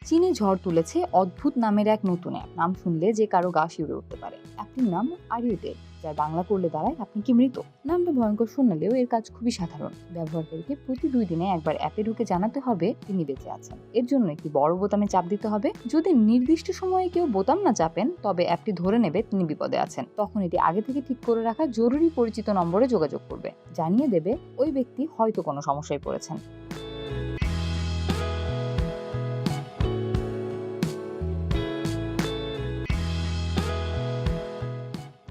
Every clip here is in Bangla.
চীনে ঝড় তুলেছে অদ্ভুত নামের এক নতুন অ্যাপ। নাম শুনলে যে কারো গা শিউরে উঠতে পারে। অ্যাপটির নাম আর ইউ ডেড, যার বাংলা করলে দাঁড়ায় আপনি কি মৃত। নামটা ভয়ঙ্কর শোনালেও এর কাজ খুবই সাধারণ। ব্যবহারকারীকে প্রতি 2 দিনে একবার অ্যাপে ঢুকে জানাতে হবে তিনি বেঁচে আছেন। এর জন্য একটি বড় বোতামে চাপ দিতে হবে। যদি নির্দিষ্ট সময়ে কেউ বোতাম না চাপেন, তবে অ্যাপটি ধরে নেবে তিনি বিপদে আছেন। তখন এটি আগে থেকে ঠিক করে রাখা জরুরি পরিচিত নম্বরে যোগাযোগ করবে, জানিয়ে দেবে ওই ব্যক্তি হয়তো কোনো সমস্যায় পড়েছেন।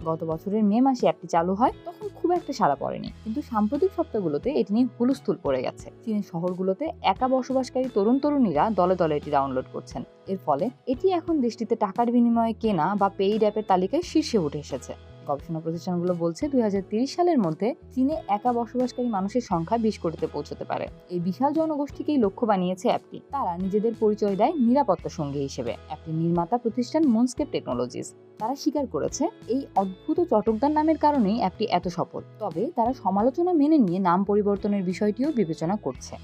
গত বছরের মে মাসে অ্যাপটি চালু হয়, তখন খুব একটা সাড়া পড়েনি, কিন্তু সাম্প্রতিক সপ্তাহগুলোতে এটি নিয়ে হুলস্থুল পড়ে গেছে। চীনের শহরগুলোতে একা বসবাসকারী তরুণ তরুণীরা দলে দলে এটি ডাউনলোড করছেন। এর ফলে এটি এখন দেশটিতে টাকার বিনিময়ে কেনা বা পেইড অ্যাপের তালিকায় শীর্ষে উঠে এসেছে। গবেষণা প্রতিষ্ঠানগুলো বলছে 2030 সালের মধ্যে চীনে একা বসবাসকারী মানুষের সংখ্যা 20 কোটিতে পৌঁছতে পারে। এই বিশাল জনগোষ্ঠীকেই লক্ষ্য বানিয়েছে অ্যাপটি। তারা নিজেদের পরিচয় দেয় নিরাপত্তা সঙ্গী হিসেবে। অ্যাপটির নির্মাতা প্রতিষ্ঠান মুনস্কেপ টেকনোলজিস তারা স্বীকার করেছে এই অদ্ভুত চটকদার নামের কারণেই অ্যাপটি এত সফল। তবে তারা সমালোচনা মেনে নিয়ে নাম পরিবর্তনের বিষয়টিও বিবেচনা করছে।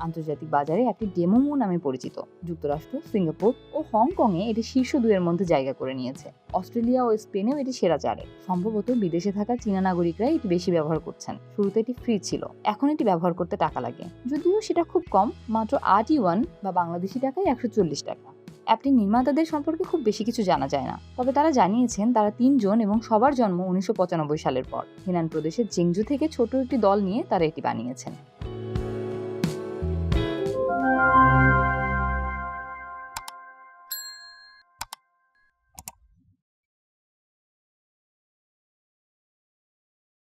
আন্তর্জাতিক বাজারে একটি ডেমোমো নামে পরিচিত। যুক্তরাষ্ট্র, সিঙ্গাপুর ও হংকংয়ে এটি শীর্ষ 2 এর মধ্যে জায়গা করে নিয়েছে। অস্ট্রেলিয়া ও স্পেনেও এটি সেরা 4-এ। সম্ভবত বিদেশে থাকা চীনা নাগরিকরাই এটি বেশি ব্যবহার করছেন। শুরুতে এটি ফ্রি ছিল, এখন এটি ব্যবহার করতে টাকা লাগে, যদিও সেটা খুব কম, মাত্র 8 ইউয়ান বা বাংলাদেশি টাকায় 140 টাকা। অ্যাপটির নির্মাতাদের সম্পর্কে খুব বেশি কিছু জানা যায় না, তবে তারা জানিয়েছেন তারা 3 জন এবং সবার জন্ম 1995 সালের পর। হেনান প্রদেশের জেংজু থেকে ছোট একটি দল নিয়ে তারা এটি বানিয়েছেন।